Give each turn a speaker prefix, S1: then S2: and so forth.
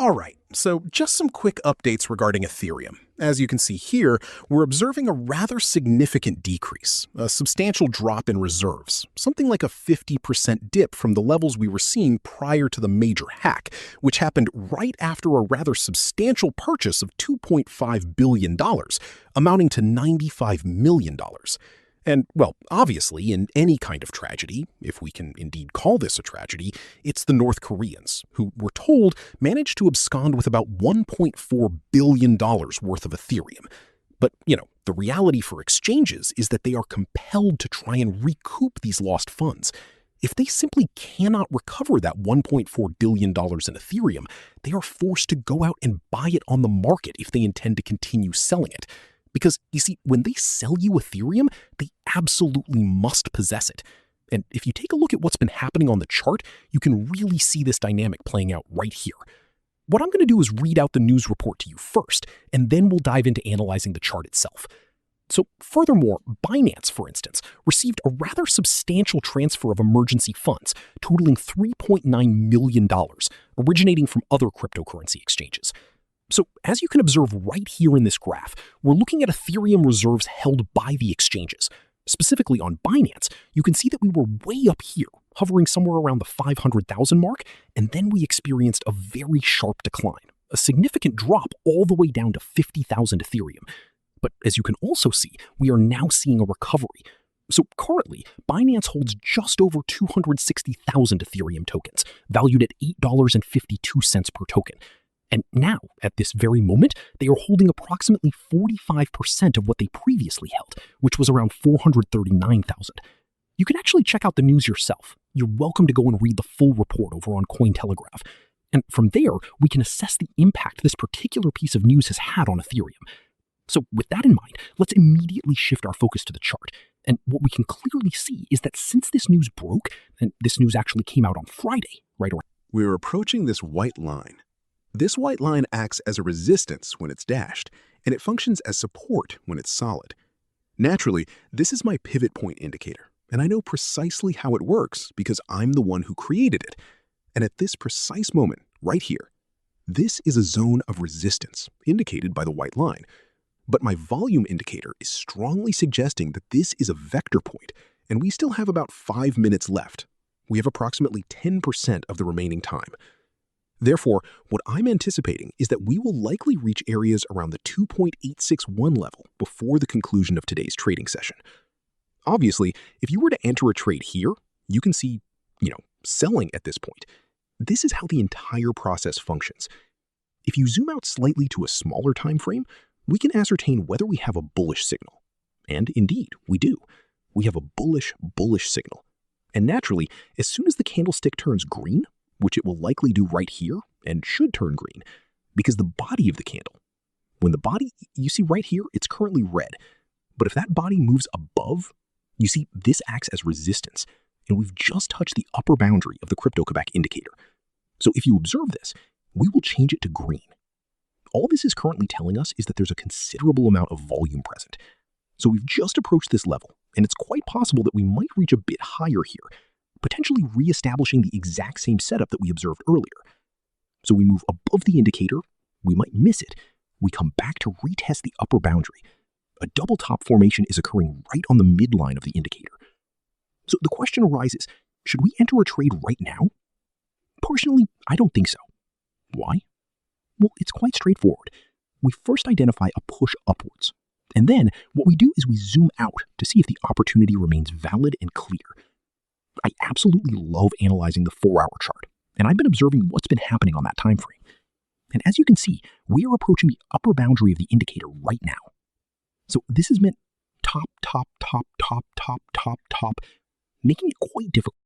S1: All right, so just some quick updates regarding Ethereum. As you can see here, we're observing a rather significant decrease, a substantial drop in reserves, something like a 50% dip from the levels we were seeing prior to the major hack, which happened right after a rather substantial purchase of $2.5 billion, amounting to $95 million. And, well, obviously, in any kind of tragedy, if we can indeed call this a tragedy, it's the North Koreans, who we're told managed to abscond with about $1.4 billion worth of Ethereum. But, the reality for exchanges is that they are compelled to try and recoup these lost funds. If they simply cannot recover that $1.4 billion in Ethereum, they are forced to go out and buy it on the market if they intend to continue selling it. Because, you see, when they sell you Ethereum, they absolutely must possess it. And if you take a look at what's been happening on the chart, you can really see this dynamic playing out right here. What I'm going to do is read out the news report to you first, and then we'll dive into analyzing the chart itself. So, furthermore, Binance, for instance, received a rather substantial transfer of emergency funds, totaling $3.9 million, originating from other cryptocurrency exchanges. So, as you can observe right here in this graph, we're looking at Ethereum reserves held by the exchanges. Specifically on Binance, you can see that we were way up here, hovering somewhere around the 500,000 mark, and then we experienced a very sharp decline, a significant drop all the way down to 50,000 Ethereum. But as you can also see, we are now seeing a recovery. So currently, Binance holds just over 260,000 Ethereum tokens, valued at $8.52 per token. And now, at this very moment, they are holding approximately 45% of what they previously held, which was around 439,000. You can actually check out the news yourself. You're welcome to go and read the full report over on Cointelegraph. And from there, we can assess the impact this particular piece of news has had on Ethereum. So with that in mind, let's immediately shift our focus to the chart. And what we can clearly see is that since this news broke, and this news actually came out on Friday, right around...
S2: We're approaching this white line. This white line acts as a resistance when it's dashed, and it functions as support when it's solid. Naturally, this is my pivot point indicator, and I know precisely how it works because I'm the one who created it. And at this precise moment, right here, this is a zone of resistance, indicated by the white line. But my volume indicator is strongly suggesting that this is a vector point, and we still have about 5 minutes left. We have approximately 10% of the remaining time. Therefore, what I'm anticipating is that we will likely reach areas around the 2.861 level before the conclusion of today's trading session. Obviously, if you were to enter a trade here, you can see, selling at this point. This is how the entire process functions. If you zoom out slightly to a smaller time frame, we can ascertain whether we have a bullish signal. And indeed, we do. We have a bullish signal. And naturally, as soon as the candlestick turns green, which it will likely do right here and should turn green, because the body of the candle, when the body, you see right here, it's currently red. But if that body moves above, you see this acts as resistance, and we've just touched the upper boundary of the Crypto-Quebec indicator. So if you observe this, we will change it to green. All this is currently telling us is that there's a considerable amount of volume present. So we've just approached this level, and it's quite possible that we might reach a bit higher here, potentially re-establishing the exact same setup that we observed earlier. So we move above the indicator, we might miss it, we come back to retest the upper boundary. A double top formation is occurring right on the midline of the indicator. So the question arises, should we enter a trade right now? Personally, I don't think so. Why? Well, it's quite straightforward. We first identify a push upwards, and then what we do is we zoom out to see if the opportunity remains valid and clear. I absolutely love analyzing the 4-hour chart, and I've been observing what's been happening on that time frame. And as you can see, we are approaching the upper boundary of the indicator right now. So this is meant top, making it quite difficult